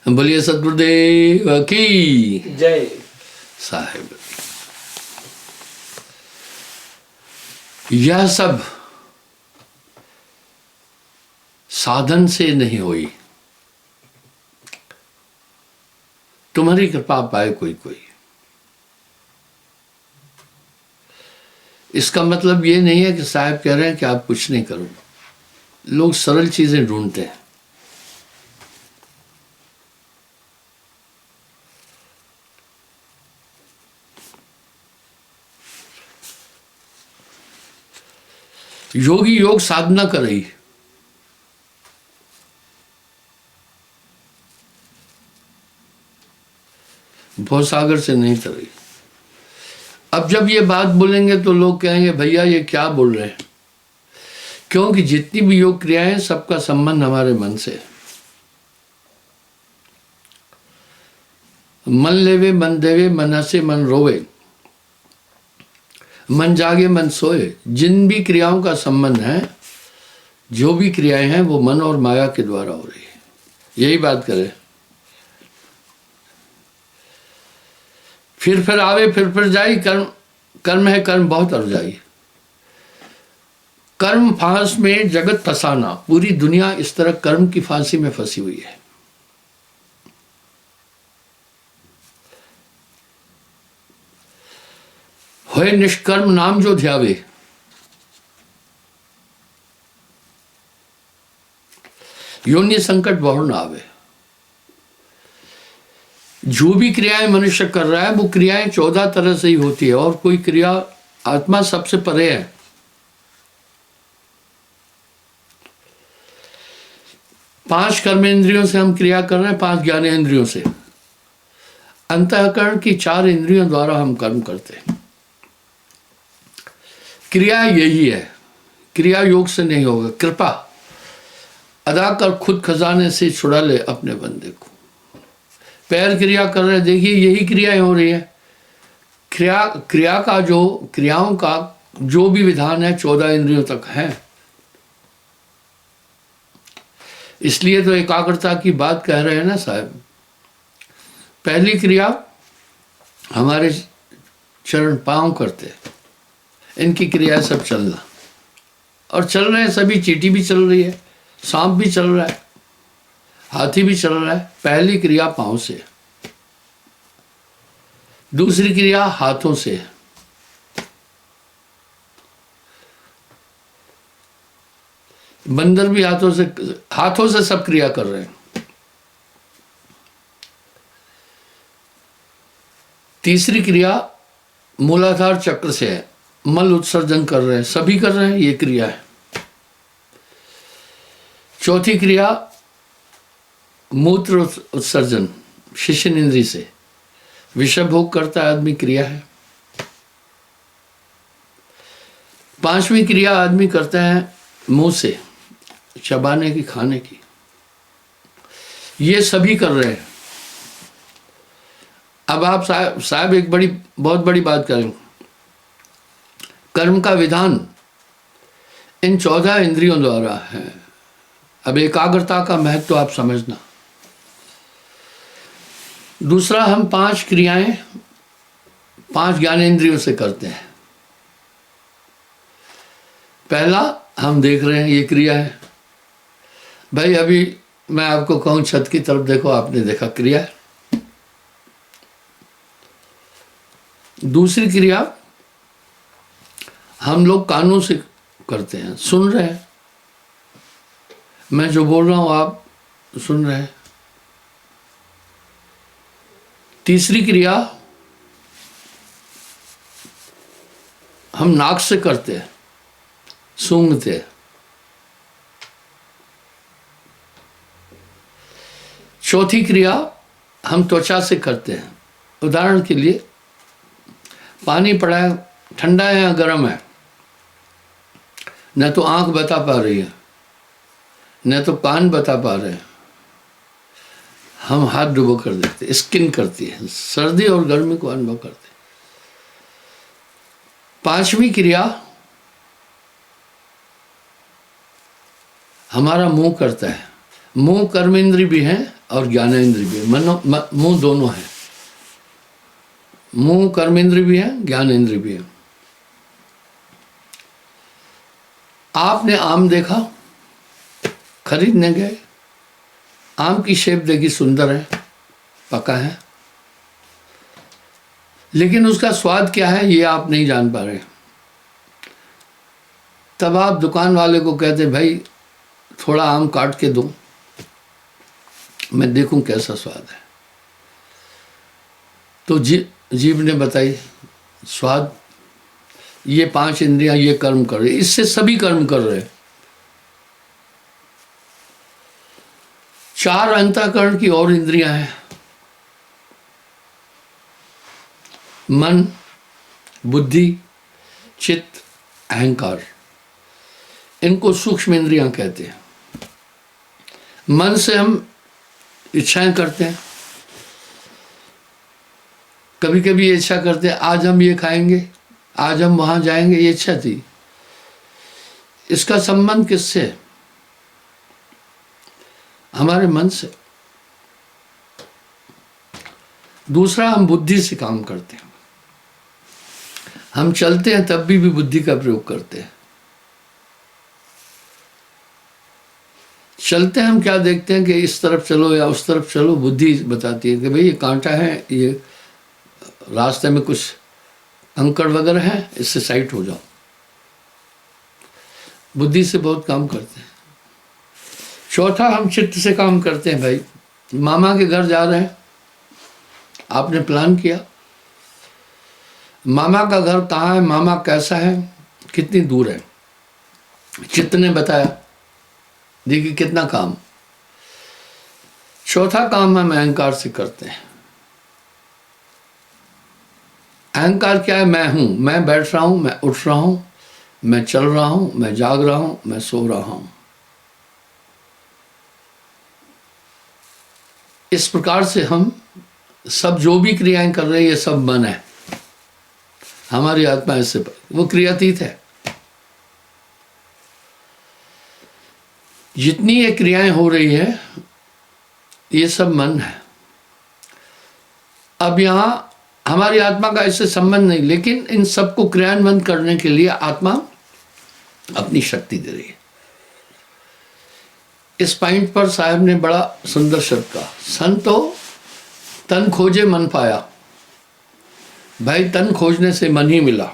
बोलिए सतगुरुदेव की जय साहिब। यह सब साधन से नहीं हुई, तुम्हारी कृपा पाए कोई कोई। इसका मतलब ये नहीं है कि साहब कह रहे हैं कि आप कुछ नहीं करो। लोग सरल चीजें ढूंढते हैं। योगी योग साधना कर रही, भवसागर से नहीं तर रही। अब जब ये बात बोलेंगे तो लोग कहेंगे भैया ये क्या बोल रहे हैं, क्योंकि जितनी भी योग क्रियाएं सबका संबंध हमारे मन से है। मन लेवे मन देवे मन हंसे मन रोवे, मन जागे मन सोए। जिन भी क्रियाओं का संबंध है, जो भी क्रियाएं हैं वो मन और माया के द्वारा हो रही है। यही बात करें। फिर आवे फिर जाई, कर्म कर्म है कर्म बहुत अर जाई। कर्म फांस में जगत फंसाना, पूरी दुनिया इस तरह कर्म की फांसी में फंसी हुई है। होए निष्कर्म नाम जो ध्यावे, योनि संकट बहु न आवे। जो भी क्रियाएं मनुष्य कर रहा है वो क्रियाएं 14 तरह से ही होती है, और कोई क्रिया आत्मा सबसे परे है। पांच कर्मेंद्रियों से हम क्रिया कर रहे हैं, 5 ज्ञानेंद्रियों से। अंतःकरण की 4 इंद्रियों द्वारा हम कर्म करते हैं। क्रिया यही है, क्रिया योग से नहीं होगा। कृपा अदा कर खुद खजाने से छुड़ा ले अपने बंदे को। पैर क्रिया कर रहे, देखिए यही क्रियाएं हो रही है। क्रिया का जो क्रियाओं का जो भी विधान है 14 इंद्रियों तक है। इसलिए तो एकाग्रता की बात कह रहे हैं ना साहब। पहली क्रिया हमारे चरण पांव करते हैं, इनकी क्रिया सब चलना, और चल रहे हैं सभी। चींटी भी चल रही है, सांप भी चल रहा है, हाथी भी चल रहा है। पहली क्रिया पांव से, दूसरी क्रिया हाथों से, बंदर भी हाथों से सब क्रिया कर रहे हैं। तीसरी क्रिया मूलाधार चक्र से है, मल उत्सर्जन कर रहे हैं, सभी कर रहे हैं, ये क्रिया है। चौथी क्रिया मूत्र उत्सर्जन, शिश्न इंद्री से विषय भोग करता है आदमी, क्रिया है। पांचवी क्रिया आदमी करता है मुंह से, चबाने की, खाने की। ये सभी कर रहे हैं। अब आप साहब एक बहुत बड़ी बात करें। कर्म का विधान इन 14 इंद्रियों द्वारा है। अब एकाग्रता का महत्व आप समझना। दूसरा, हम 5 क्रियाएं 5 ज्ञानेंद्रियों से करते हैं। पहला हम देख रहे हैं, ये क्रिया है। भाई अभी मैं आपको कहूं छत की तरफ देखो, आपने देखा, क्रिया है। दूसरी क्रिया हम लोग कानों से करते हैं, सुन रहे हैं। मैं जो बोल रहा हूं आप सुन रहे हैं। तीसरी क्रिया हम नाक से करते हैं, सूंघते हैं। चौथी क्रिया हम त्वचा से करते हैं। उदाहरण के लिए, पानी पड़ा है, ठंडा है या गर्म है, न तो आंख बता पा रही है, न तो कान बता पा रहे हैं। हम हाथ डुबो कर देते, स्किन करती है, सर्दी और गर्मी को अनुभव करते। पांचवी क्रिया हमारा मुंह करता है। मुंह कर्मेंद्री भी है और ज्ञानेंद्री भी है, मुंह दोनों है। मुंह कर्मेंद्री भी है, ज्ञानेंद्री भी है। आपने आम देखा, खरीदने गए, आम की शेप देखी, सुंदर है, पका है, लेकिन उसका स्वाद क्या है ये आप नहीं जान पा रहे। तब आप दुकान वाले को कहते भाई थोड़ा आम काट के दो, मैं देखूं कैसा स्वाद है। तो जीभ ने बताई स्वाद, ये 5 इंद्रियां ये कर्म कर रही, इससे सभी कर्म कर रहे। 4 अंतःकरण की और इंद्रियां हैं, मन, बुद्धि, चित्त, अहंकार। इनको सूक्ष्म इंद्रियां कहते हैं। मन से हम इच्छाएं करते हैं, कभी कभी इच्छा करते हैं आज हम ये खाएंगे, आज हम वहां जाएंगे, ये इच्छा थी। इसका संबंध किससे? हमारे मन से। दूसरा, हम बुद्धि से काम करते हैं। हम चलते हैं तब भी बुद्धि का प्रयोग करते हैं। चलते हैं हम क्या देखते हैं कि इस तरफ चलो या उस तरफ चलो, बुद्धि बताती है कि भाई ये कांटा है, ये रास्ते में कुछ अंकड़ वगैरह है, इससे साइड हो जाओ। बुद्धि से बहुत काम करते हैं। चौथा, हम चित्त से काम करते हैं। भाई मामा के घर जा रहे हैं, आपने प्लान किया, मामा का घर कहाँ है, मामा कैसा है, कितनी दूर है, चित्त ने बताया, देखिए कितना काम। चौथा काम हम अहंकार से करते हैं। अहंकार क्या है? मैं हूं, मैं बैठ रहा हूं, मैं उठ रहा हूं, मैं चल रहा हूं, मैं जाग रहा हूं, मैं सो रहा हूं। इस प्रकार से हम सब जो भी क्रियाएं कर रहे हैं ये सब मन है। हमारी आत्मा इससे वो क्रियातीत है। जितनी ये क्रियाएं हो रही है ये सब मन है। अब यहां हमारी आत्मा का इससे संबंध नहीं, लेकिन इन सबको क्रियान्वयन करने के लिए आत्मा अपनी शक्ति दे रही है। इस पॉइंट पर साहब ने बड़ा सुंदर शब्द कहा, संतो तन खोजे मन पाया। भाई तन खोजने से मन ही मिला,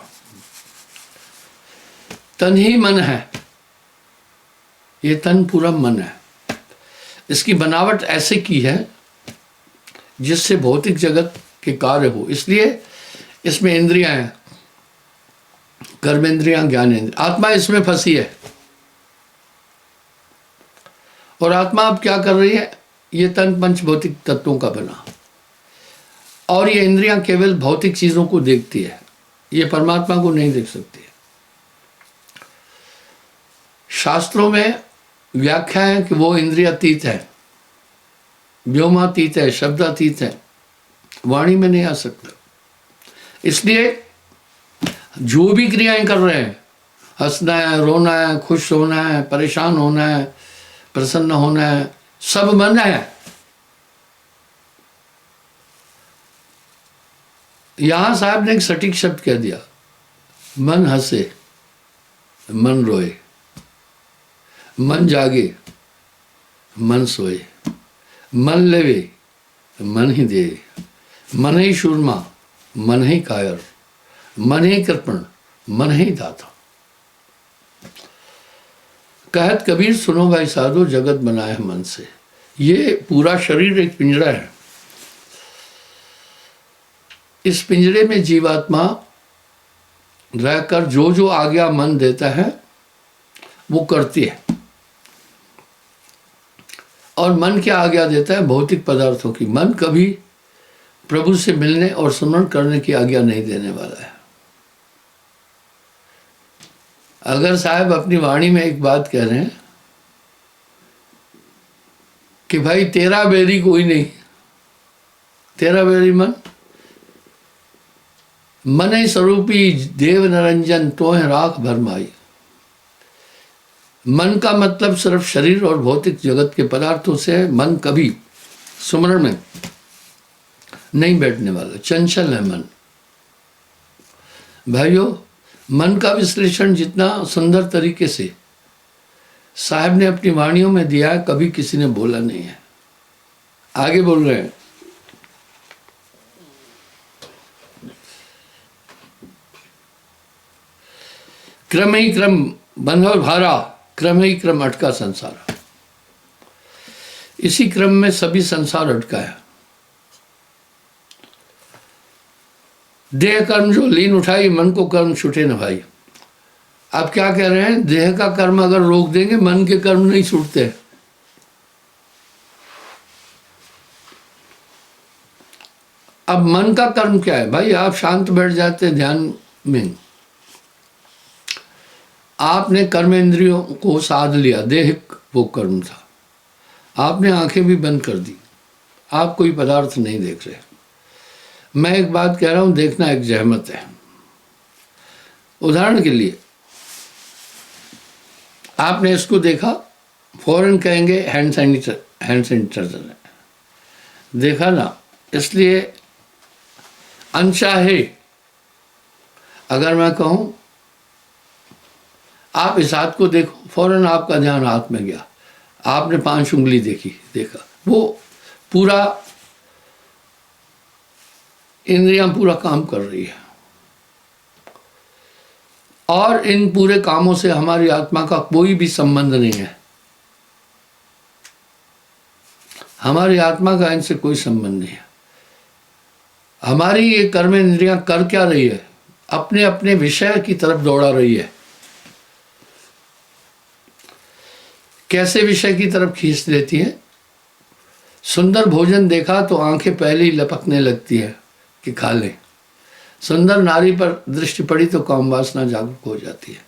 तन ही मन है, ये तन पूरा मन है। इसकी बनावट ऐसे की है जिससे भौतिक जगत के कार्य हो, इसलिए इसमें इंद्रियां हैं, कर्मेंद्रियां, ज्ञानेंद्रियां। आत्मा इसमें फंसी है और आत्मा अब क्या कर रही है? ये तन पंच भौतिक तत्वों का बना, और ये इंद्रियां केवल भौतिक चीजों को देखती है, ये परमात्मा को नहीं देख सकती है। शास्त्रों में व्याख्या है कि वो इंद्रियातीत है, व्योमातीत है, शब्दातीत है, वाणी में नहीं आ सकता। इसलिए जो भी क्रियाएं कर रहे हैं, हंसना है, रोना है, खुश होना है, परेशान होना है, प्रसन्न होना है, सब मन है। यहां साहब ने एक सटीक शब्द कह दिया, मन हंसे, मन रोए, मन जागे, मन सोए, मन लेवे, मन ही दे, मन ही शूरमा, मन ही कायर, मन ही कृपण, मन ही दाता। कहत कबीर सुनो भाई साधो, जगत बना है मन से। ये पूरा शरीर एक पिंजरा है। इस पिंजरे में जीवात्मा रहकर जो जो आज्ञा मन देता है वो करती है। और मन क्या आज्ञा देता है? भौतिक पदार्थों की। मन कभी प्रभु से मिलने और स्मरण करने की आज्ञा नहीं देने वाला है। अगर साहब अपनी वाणी में एक बात कह रहे हैं कि भाई तेरा बैरी कोई नहीं, तेरा बैरी मन, मन ही स्वरूपी देव निरंजन तोह राख भरमाई। मन का मतलब सिर्फ शरीर और भौतिक जगत के पदार्थों से है। मन कभी सुमरण में नहीं बैठने वाला, चंचल है मन। भाइयों, मन का विश्लेषण जितना सुंदर तरीके से साहब ने अपनी वाणियों में दिया है, कभी किसी ने बोला नहीं है। आगे बोल रहे हैं, क्रम ही क्रम बंधो भारा, क्रम ही क्रम अटका संसार। इसी क्रम में सभी संसार अटका है। देह कर्म जो लीन उठाई, मन को कर्म छूटे न भाई। आप क्या कह रहे हैं? देह का कर्म अगर रोक देंगे, मन के कर्म नहीं छूटते। अब मन का कर्म क्या है भाई? आप शांत बैठ जाते ध्यान में, आपने कर्म इंद्रियों को साध लिया, देह वो कर्म था। आपने आंखें भी बंद कर दी, आप कोई पदार्थ नहीं देख रहे। मैं एक बात कह रहा हूं, देखना एक जहमत है। उदाहरण के लिए आपने इसको देखा, फौरन कहेंगे हैंड सैनिटाइजर है, देखा ना। इसलिए अनचाहे अगर मैं कहूं आप इस हाथ को देखो, फौरन आपका ध्यान हाथ में गया, आपने 5 उंगली देखा, वो पूरा इंद्रियां पूरा काम कर रही है। और इन पूरे कामों से हमारी आत्मा का कोई भी संबंध नहीं है। हमारी आत्मा का इनसे कोई संबंध नहीं है। हमारी ये कर्म इंद्रियां कर क्या रही है? अपने अपने विषय की तरफ दौड़ा रही है। कैसे विषय की तरफ खींच लेती है? सुंदर भोजन देखा तो आंखें पहले ही लपकने लगती है कि खा लें। सुंदर नारी पर दृष्टि पड़ी तो काम वासना जागरूक हो जाती है।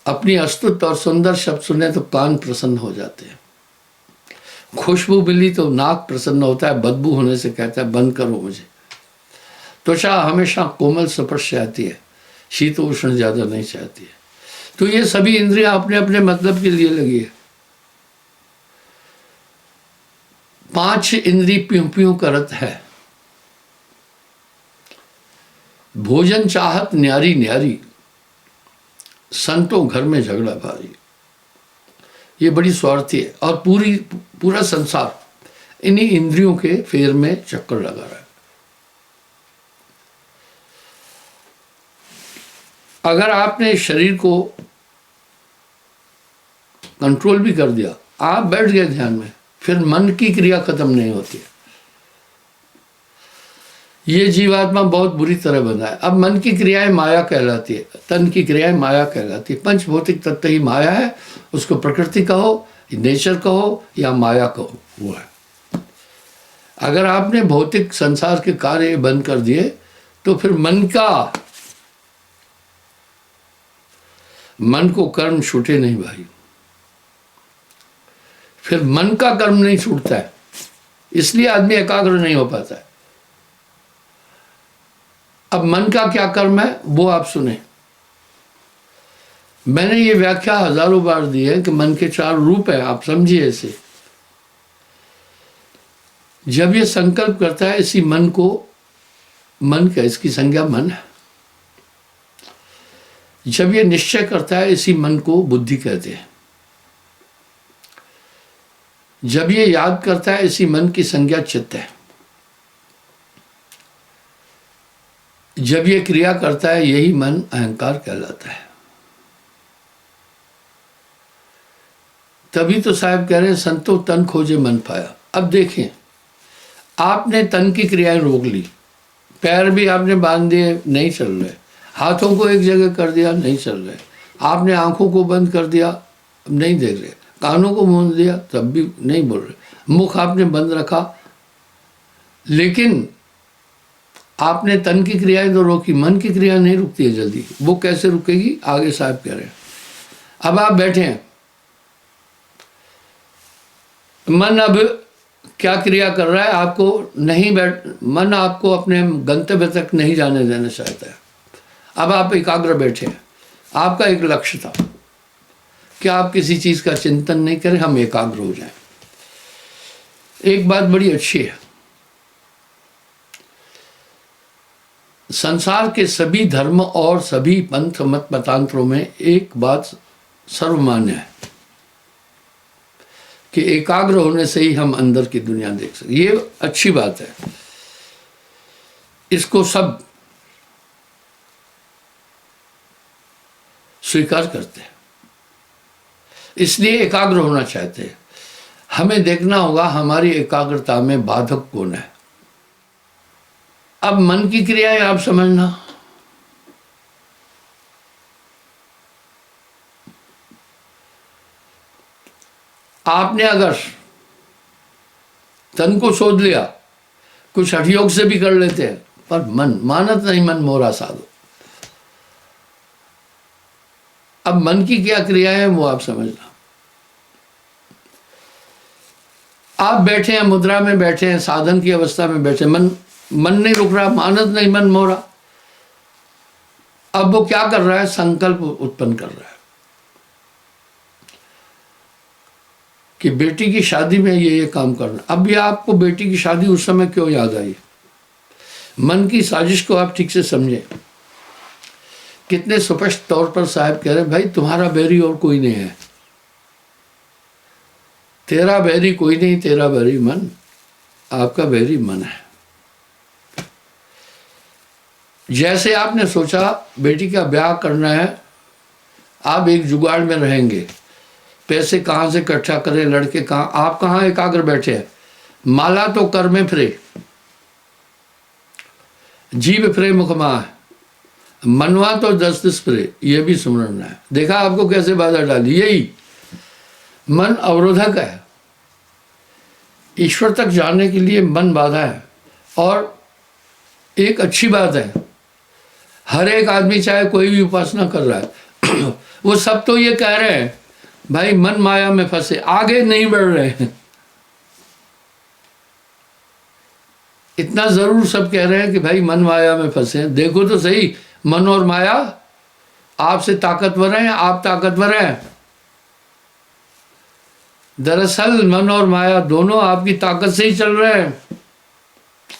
अपनी अस्तुत और सुंदर शब्द सुने तो कान प्रसन्न हो जाते हैं। खुशबू मिली तो नाक प्रसन्न होता है, बदबू होने से कहता है बंद करो मुझे। त्वचा हमेशा कोमल स्पर्श चाहती है, शीतोष्ण ज्यादा नहीं चाहती है। तो ये सभी इंद्रियां अपने अपने मतलब के लिए लगी है। 5 इंद्री प्यूं प्यूं करत है, भोजन चाहत न्यारी न्यारी, संतों घर में झगड़ा भारी। ये बड़ी स्वार्थी है और पूरा संसार इन्हीं इंद्रियों के फेर में चक्कर लगा रहा है। अगर आपने शरीर को कंट्रोल भी कर दिया, आप बैठ गए ध्यान में, फिर मन की क्रिया खत्म नहीं होती है। ये जीवात्मा बहुत बुरी तरह बना है। अब मन की क्रियाएं माया कहलाती है, तन की क्रियाएं माया कहलाती है। पंच भौतिक तत्व ही माया है, उसको प्रकृति कहो, नेचर कहो या माया कहो, वो है। अगर आपने भौतिक संसार के कार्य बंद कर दिए तो फिर मन को कर्म छूटे नहीं भाई। फिर मन का कर्म नहीं छूटता है, इसलिए आदमी एकाग्र नहीं हो पाता है। अब मन का क्या कर्म है वो आप सुने। मैंने ये व्याख्या हजारों बार दी है कि मन के 4 रूप है, आप समझिए इसे। जब ये संकल्प करता है, इसी मन को, मन का इसकी संज्ञा मन है। जब ये निश्चय करता है, इसी मन को बुद्धि कहते हैं। जब ये याद करता है, इसी मन की संज्ञा चित्त है। जब ये क्रिया करता है, यही मन अहंकार कहलाता है। तभी तो साहब कह रहे हैं संतो तन खोजे मन पाया। अब देखें, आपने तन की क्रियाएं रोक ली, पैर भी आपने बांध दिए, नहीं चल रहे। हाथों को एक जगह कर दिया, नहीं चल रहे। आपने आंखों को बंद कर दिया, अब नहीं देख रहे। कानों को मूंद दिया, तब भी नहीं बोल रहे। मुख आपने बंद रखा, लेकिन आपने तन की क्रियाएं तो रोकी, मन की क्रिया नहीं रुकती है जल्दी। वो कैसे रुकेगी? आगे साहब कह रहे हैं। अब आप बैठे हैं, मन अब क्या क्रिया कर रहा है? आपको नहीं मन आपको अपने गंतव्य तक नहीं जाने देना चाहता है। अब आप एकाग्र बैठे हैं, आपका एक लक्ष्य था, कि आप किसी चीज का चिंतन नहीं करें, हम एकाग्र हो जाएं। एक बात बड़ी अच्छी है, संसार के सभी धर्म और सभी पंथ मत मतांतरों में एक बात सर्वमान्य है कि एकाग्र होने से ही हम अंदर की दुनिया देख सकते। ये अच्छी बात है, इसको सब स्वीकार करते हैं, इसलिए एकाग्र होना चाहते हैं। हमें देखना होगा हमारी एकाग्रता में बाधक कौन है। अब मन की क्रियाएं आप समझना, आपने अगर तन को शोध लिया, कुछ हठयोग से भी कर लेते हैं, पर मन मानत नहीं, मन मोरा साधो। अब मन की क्या क्रिया है वो आप समझना। आप बैठे हैं, मुद्रा में बैठे हैं, साधन की अवस्था में बैठे, मन नहीं रुक रहा, मानत नहीं, मन मोरा। अब वो क्या कर रहा है? संकल्प उत्पन्न कर रहा है कि बेटी की शादी में ये काम करना। अब ये आपको बेटी की शादी उस समय क्यों याद आई? मन की साजिश को आप ठीक से समझें। कितने स्पष्ट तौर पर साहब कह रहे हैं, भाई तुम्हारा बैरी और कोई नहीं है, तेरा बैरी कोई नहीं, तेरा बैरी मन, आपका बैरी मन है। जैसे आपने सोचा बेटी का ब्याह करना है, आप एक जुगाड़ में रहेंगे, पैसे कहाँ से इकट्ठा करें, लड़के कहाँ, आप कहाँ एकाग्र बैठे हैं। माला तो कर में फिरे, जीव फिरे मुखमा, मनवा तो दस दिस फिरे, ये भी सुमरना है। देखा आपको कैसे बाधा डाली? यही मन अवरोधक है, ईश्वर तक जाने के लिए मन बाधा है। और एक अच्छी बात है, हर एक आदमी चाहे कोई भी उपासना कर रहा है वो सब तो ये कह रहे हैं भाई मन माया में फंसे, आगे नहीं बढ़ रहे हैं। इतना जरूर सब कह रहे हैं कि भाई मन माया में फंसे। देखो तो सही, मन और माया आपसे ताकतवर हैं, आप ताकतवर हैं। दरअसल मन और माया दोनों आपकी ताकत से ही चल रहे हैं,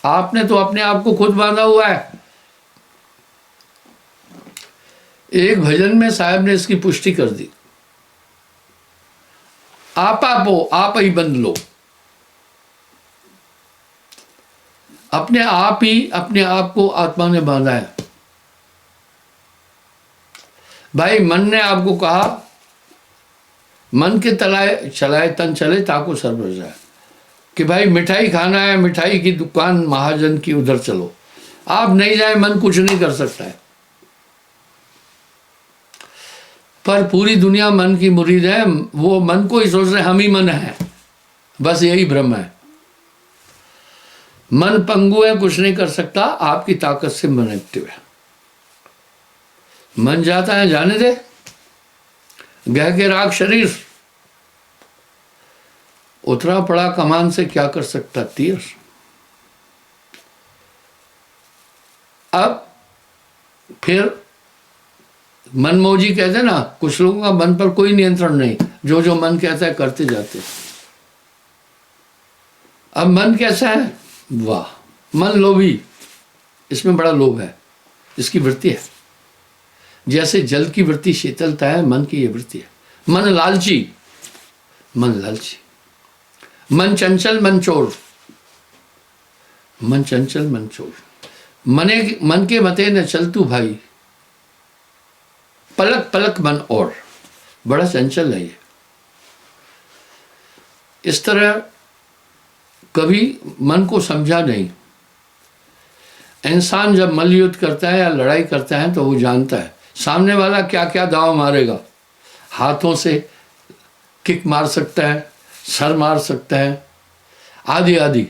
आपने तो अपने आप को खुद बांधा हुआ है। एक भजन में साहब ने इसकी पुष्टि कर दी, आप हो, आप ही बंध लो। अपने आप ही अपने आप को आत्मा ने बांधा है। भाई मन ने आपको कहा, मन के तलाए चलाए तन चले ताको सर्व जाए, कि भाई मिठाई खाना है, मिठाई की दुकान महाजन की उधर चलो। आप नहीं जाए, मन कुछ नहीं कर सकता है। पर पूरी दुनिया मन की मुरीद है, वो मन को ही सोच रहे हम ही मन है, बस यही भ्रम है। मन पंगु है, कुछ नहीं कर सकता, आपकी ताकत से मन एक्टिव है। मन जाता है जाने दे, गह के राग शरीर, उतरा पड़ा कमान से क्या कर सकता तीर। अब फिर मनमौजी कहते हैं ना, कुछ लोगों का मन पर कोई नियंत्रण नहीं, जो जो मन कहता है करते जाते। अब मन कैसा है? वाह, मन लोभी, इसमें बड़ा लोभ है, इसकी वृत्ति है। जैसे जल की वृत्ति शीतलता है, मन की ये वृत्ति है। मन लालची, मन लालची। मन चंचल मन चोर, मन चंचल मन चोर। मन के मते न चल तू भाई, पलक पलक मन और, बड़ा चंचल है ये। इस तरह कभी मन को समझा नहीं। इंसान जब मल्लयुद्ध करता है या लड़ाई करता है तो वो जानता है सामने वाला क्या क्या दाव मारेगा। हाथों से किक मार सकता है, सर मार सकता है, आदि आदि।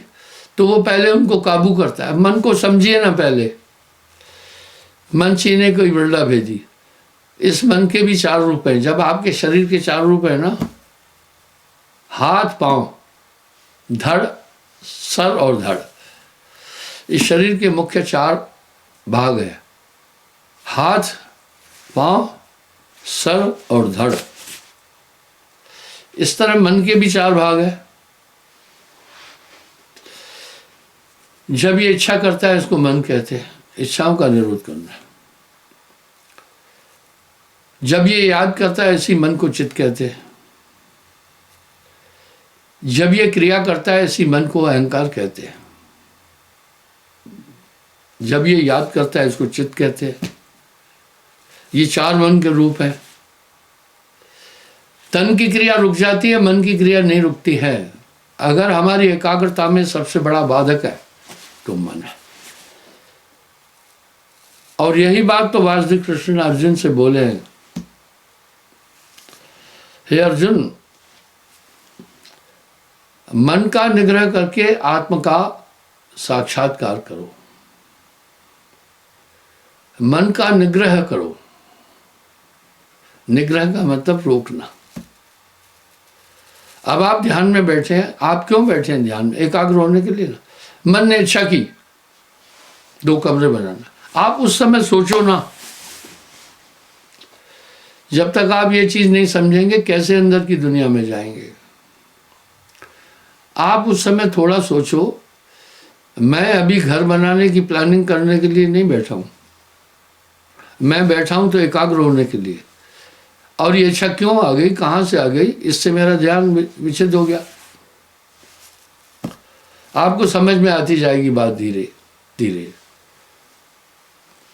तो वो पहले उनको काबू करता है। मन को समझिए ना, पहले मन चीने कोई बिरला भेजी। इस मन के भी चार रूप हैं। जब आपके शरीर के चार रूप हैं ना, हाथ पांव धड़ सर और धड़, इस शरीर के मुख्य चार भाग है, हाथ पांव सर और धड़। इस तरह मन के भी 4 भाग है। जब ये इच्छा करता है इसको मन कहते हैं, इच्छाओं का निरोध करना। जब ये याद करता है इसी मन को चित्त कहते हैं। जब ये क्रिया करता है इसी मन को अहंकार कहते हैं। जब ये याद करता है इसको चित्त कहते हैं। ये 4 मन के रूप हैं। तन की क्रिया रुक जाती है, मन की क्रिया नहीं रुकती है। अगर हमारी एकाग्रता में सबसे बड़ा बाधक है तो मन है। और यही बात तो वासुदेव कृष्ण अर्जुन से बोले हैं, हे अर्जुन, मन का निग्रह करके आत्म का साक्षात्कार करो। मन का निग्रह करो। निग्रह का मतलब रोकना। अब आप ध्यान में बैठे हैं। आप क्यों बैठे हैं ध्यान में? एकाग्र होने के लिए ना। मन ने इच्छा की 2 कमरे बनाना। आप उस समय सोचो ना। जब तक आप ये चीज नहीं समझेंगे कैसे अंदर की दुनिया में जाएंगे। आप उस समय थोड़ा सोचो, मैं अभी घर बनाने की प्लानिंग करने के लिए नहीं बैठा हूं। मैं बैठा हूं तो एकाग्र होने के लिए। और ये इच्छा क्यों आ गई, कहां से आ गई, इससे मेरा ध्यान विचलित हो गया। आपको समझ में आती जाएगी बात धीरे धीरे।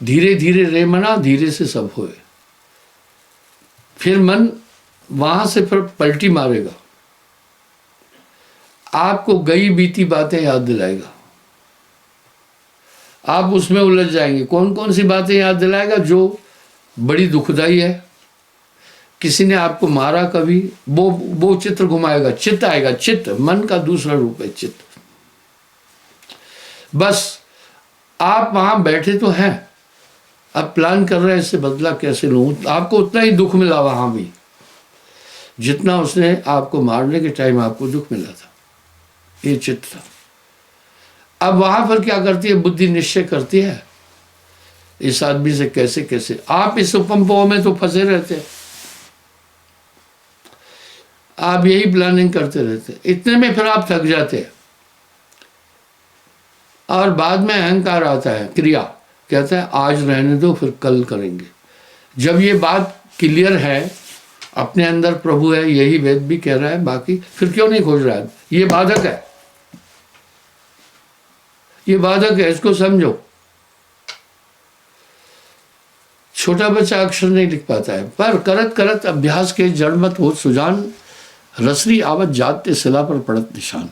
धीरे धीरे रे मना, धीरे से सब होए। फिर मन वहां से फिर पलटी मारेगा, आपको गई बीती बातें याद दिलाएगा। आप उसमें उलझ जाएंगे। कौन कौन सी बातें याद दिलाएगा? जो बड़ी दुखदाई है। किसी ने आपको मारा कभी, वो चित्र घुमाएगा, चित्त आएगा। चित्त मन का दूसरा रूप है, चित्त। बस आप वहां बैठे तो हैं, अब प्लान कर रहे हैं इससे बदला कैसे लूं। आपको उतना ही दुख मिला वहां भी जितना उसने आपको मारने के टाइम आपको दुख मिला था। ये चित्त था। अब वहां पर क्या करती है बुद्धि? निश्चय करती है इस आदमी से कैसे कैसे। आप इस उपम्पो में तो फंसे रहते हैं। आप यही प्लानिंग करते रहते हैं। इतने में फिर आप थक जाते हैं और बाद में अहंकार आता है, क्रिया कहता है आज रहने दो, फिर कल करेंगे। जब ये बात क्लियर है, अपने अंदर प्रभु है, यही वेद भी कह रहा है, बाकी फिर क्यों नहीं खोज रहा है? ये बाधक है, ये बाधक है, इसको समझो। छोटा बच्चा अक्षर नहीं लिख पाता है, पर करत करत अभ्यास के जड़ मत हो सुजान, रसरी आवत जाते सिला पर पड़त निशान।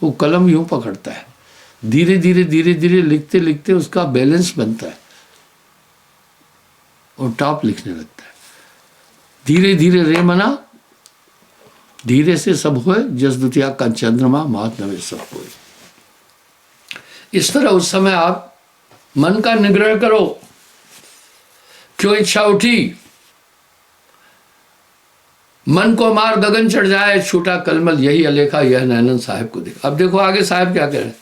वो कलम यूं पकड़ता है, धीरे धीरे धीरे धीरे लिखते लिखते उसका बैलेंस बनता है और टॉप लिखने लगता है। धीरे धीरे रे मना, धीरे से सब होए, जस द्वितीया का चंद्रमा मात नवे सब होए। इस तरह उस समय आप मन का निग्रह करो। क्यों इच्छा उठी? मन को मार गगन चढ़ जाए, छूटा कलमल यही अलेखा, यह नैनन साहब को देखा। अब देखो आगे साहब क्या कह रहे हैं।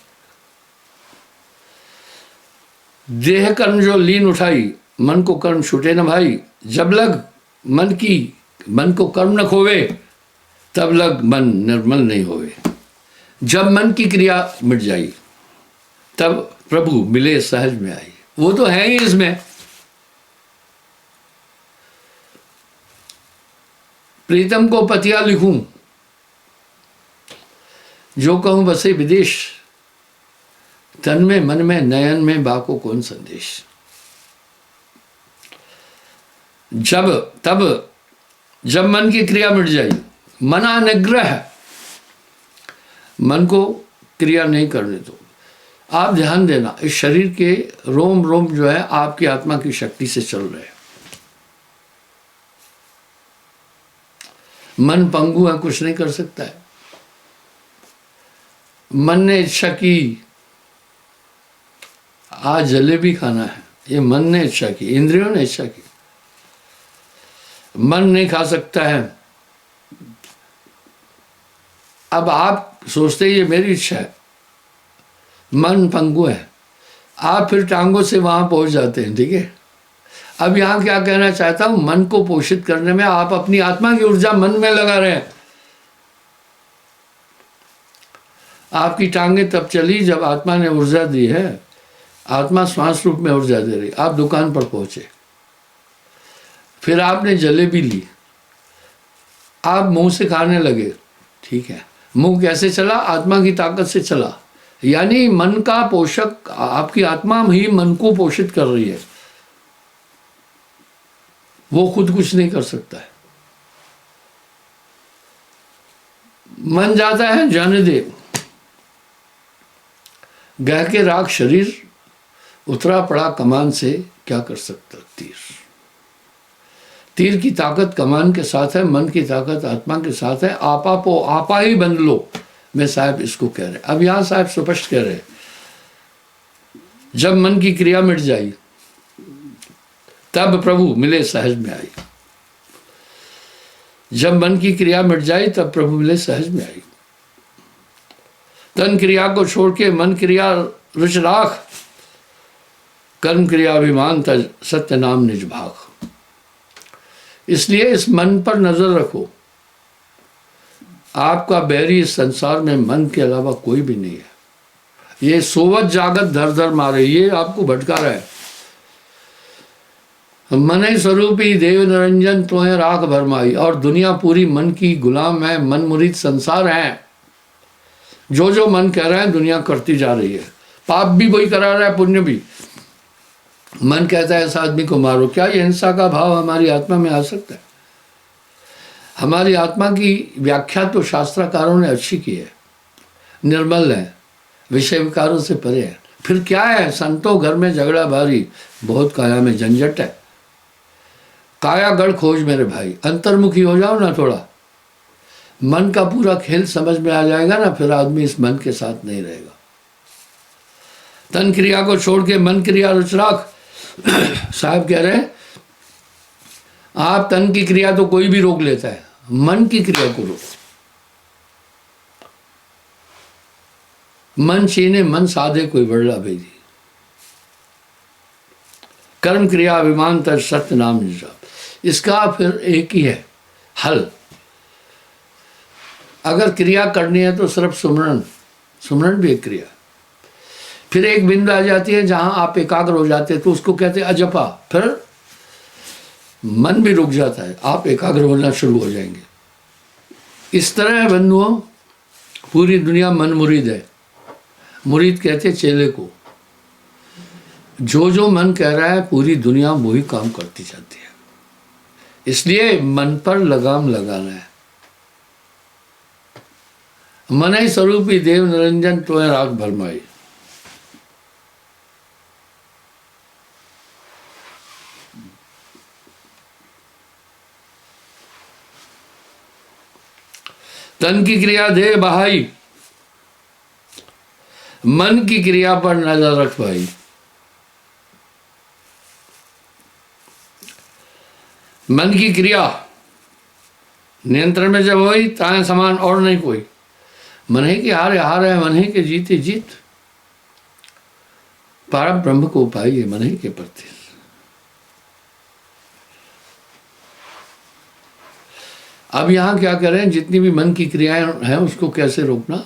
देह कर्म जो लीन उठाई, मन को कर्म छूटे न भाई। जब लग मन को कर्म न खोवे, तब लग मन निर्मल नहीं होवे। जब मन की क्रिया मिट जाई, तब प्रभु मिले सहज में आई। वो तो है ही इसमें। प्रीतम को पतिया लिखूं, जो कहूं बसे विदेश। तन में मन में नयन में बाको कौन संदेश। जब मन की क्रिया मिट जाए, मना निग्रह, मन को क्रिया नहीं करने दो। आप ध्यान देना, इस शरीर के रोम रोम जो है आपकी आत्मा की शक्ति से चल रहे हैं। मन पंगु है, कुछ नहीं कर सकता है। मन ने इच्छा की आज जलेबी खाना है, ये मन ने इच्छा की, इंद्रियों ने इच्छा की। मन नहीं खा सकता है। अब आप सोचते ये मेरी इच्छा है, मन पंगु है, आप फिर टांगों से वहां पहुंच जाते हैं। ठीक है, अब यहां क्या कहना चाहता हूं, मन को पोषित करने में आप अपनी आत्मा की ऊर्जा मन में लगा रहे हैं। आपकी टांगे तब चली जब आत्मा ने ऊर्जा दी है। आत्मा श्वास रूप में ऊर्जा दे रही। आप दुकान पर पहुंचे, फिर आपने जलेबी ली, आप मुंह से खाने लगे, ठीक है। मुंह कैसे चला? आत्मा की ताकत से चला। यानी मन का पोषक, आपकी आत्मा ही मन को पोषित कर रही है, वो खुद कुछ नहीं कर सकता है। मन जाता है, जाने दे। गह के राख शरीर, उतरा पड़ा कमान से, क्या कर सकता तीर। तीर की ताकत कमान के साथ है, मन की ताकत आत्मा के साथ है। आपा पो आपा ही बंद लो, मैं साहब इसको कह रहे। अब यहां साहब स्पष्ट कह रहे, जब मन की क्रिया मिट जाई तब प्रभु मिले सहज में आई। जब मन की क्रिया मिट जाई तब प्रभु मिले सहज में आई। तन क्रिया को छोड़ के मन क्रिया रुच राख, कर्म क्रिया अभिमान तज, सत्य नाम निज भाग। इसलिए इस मन पर नजर रखो। आपका बैरी इस संसार में मन के अलावा कोई भी नहीं है। ये सोवत जागत धर धर मारे, ये आपको भटका रहा है। मन स्वरूपी देव निरंजन तोहे राख भरमाई। और दुनिया पूरी मन की गुलाम है, मन मुरीद संसार है। जो जो मन कह रहा है दुनिया करती जा रही है। पाप भी वही करा रहा है, पुण्य भी। मन कहता है इस आदमी को मारो। क्या ये हिंसा का भाव हमारी आत्मा में आ सकता है? हमारी आत्मा की व्याख्या तो शास्त्रकारों ने अच्छी की है, निर्मल है, विषय विकारों से परे है। फिर क्या है? संतों घर में झगड़ा भारी, बहुत काया में झंझट है। काया गढ़ खोज मेरे भाई, अंतर्मुखी हो जाओ ना थोड़ा। मन का पूरा खेल समझ में आ जाएगा ना, फिर आदमी इस मन के साथ नहीं रहेगा। तन क्रिया को छोड़ के मन क्रिया रुच राख। साहब कह रहे हैं, आप तन की क्रिया तो कोई भी रोक लेता है, मन की क्रिया को रोक। मन छीने मन साधे कोई बड़ला भेजी। कर्म क्रिया अभिमान तज, सत्य नाम निज भाग। इसका फिर एक ही है हल। अगर क्रिया करनी है तो सिर्फ सुमरन, सुमरन भी एक क्रिया। फिर एक बिंदु आ जाती है जहां आप एकाग्र हो जाते हैं, तो उसको कहते हैं अजपा। फिर मन भी रुक जाता है, आप एकाग्र होना शुरू हो जाएंगे। इस तरह बंधुओं, पूरी दुनिया मन मुरीद है। मुरीद कहते हैं चेले को। जो जो मन कह रहा है पूरी दुनिया वही काम करती जाती है। इसलिए मन पर लगाम लगाना है। मन ही स्वरूपी देव निरंजन तोहे राख भरमाई। तन की क्रिया दे बहाई, मन की क्रिया पर नजर रख भाई। मन की क्रिया नियंत्रण में जब हुई, ताए समान और नहीं कोई। मन ही के हारे हार है, मन ही के जीते जीत। पार ब्रह्म को पाइए मन ही के प्रति। अब यहां क्या करें? जितनी भी मन की क्रियाएं हैं उसको कैसे रोकना,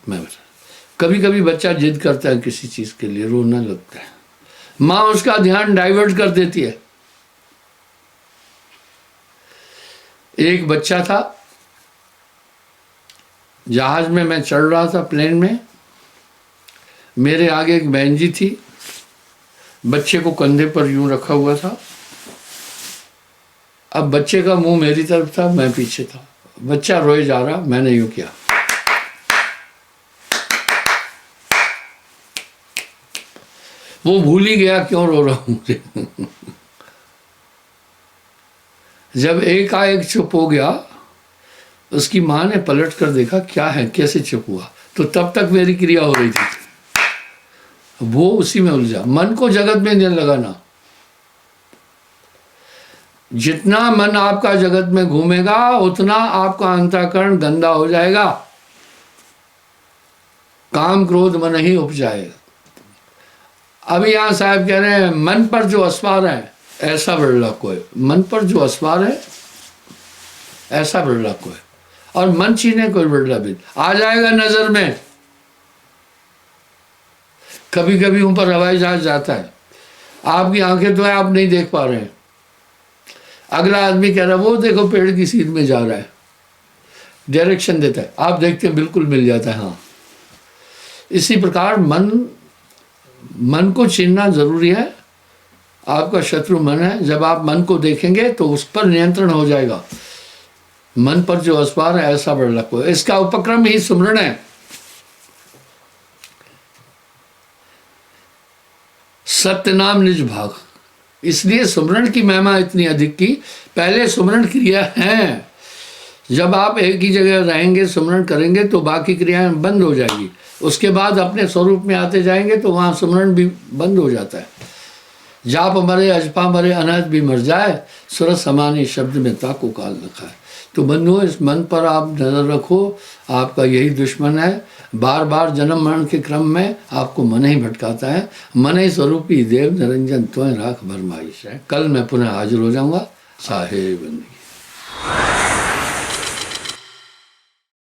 मैं बता। कभी कभी बच्चा जिद करता है किसी चीज के लिए, रोना लगता है, माँ उसका ध्यान डाइवर्ट कर देती है। एक बच्चा था, जहाज में मैं चढ़ रहा था, प्लेन में। मेरे आगे एक बहन जी थी, बच्चे को कंधे पर यूं रखा हुआ था। अब बच्चे का मुंह मेरी तरफ था, मैं पीछे था। बच्चा रोए जा रहा, मैंने यूं किया। वो भूल ही गया क्यों रो रहा हूं। जब एकाएक चुप हो गया, उसकी माँ ने पलट कर देखा क्या है, कैसे चुप हुआ। तो तब तक मेरी क्रिया हो रही थी, वो उसी में उलझा। मन को जगत में नहीं लगाना। जितना मन आपका जगत में घूमेगा उतना आपका अंतःकरण गंदा हो जाएगा। काम क्रोध मन ही उपजाएगा। अभी यहां साहब कह रहे हैं मन पर जो असवार है ऐसा बिरला कोई। मन पर जो असवार है ऐसा बिरला कोई, और मन छीने कोई बिरला भी आ जाएगा नजर में। कभी कभी ऊपर हवाई जहाज जाता है, आपकी आंखें तो है, आप नहीं देख पा रहे हैं, अगला आदमी कह रहा है वो देखो पेड़ की सीध में जा रहा है, डायरेक्शन देता है, आप देखते हैं बिल्कुल मिल जाता है। हाँ, इसी प्रकार मन को चिन्हना जरूरी है। आपका शत्रु मन है, जब आप मन को देखेंगे तो उस पर नियंत्रण हो जाएगा। मन पर जो अस्वार है ऐसा बड़ लको, इसका उपक्रम ही सुमरण है। सत्य नाम निज भाग, इसलिए सुमरण की महिमा इतनी अधिक की। पहले सुमरण क्रिया है, जब आप एक ही जगह रहेंगे सुमरण करेंगे तो बाकी क्रियाएं बंद हो जाएगी, उसके बाद अपने स्वरूप में आते जाएंगे तो वहाँ सुमरण भी बंद हो जाता है। जाप मरे अजपा मरे अनहद भी मर जाए, सुरत समानी शब्द में ताको काल रखा है। तो बंधुओं, इस मन पर आप नजर रखो, आपका यही दुश्मन है। बार बार जन्म मरण के क्रम में आपको मन ही भटकाता है। मन ही स्वरूपी देव निरंजन त्वं राख भरमाइश है। कल मैं पुनः हाजिर हो जाऊंगा। साहेब बंदगी।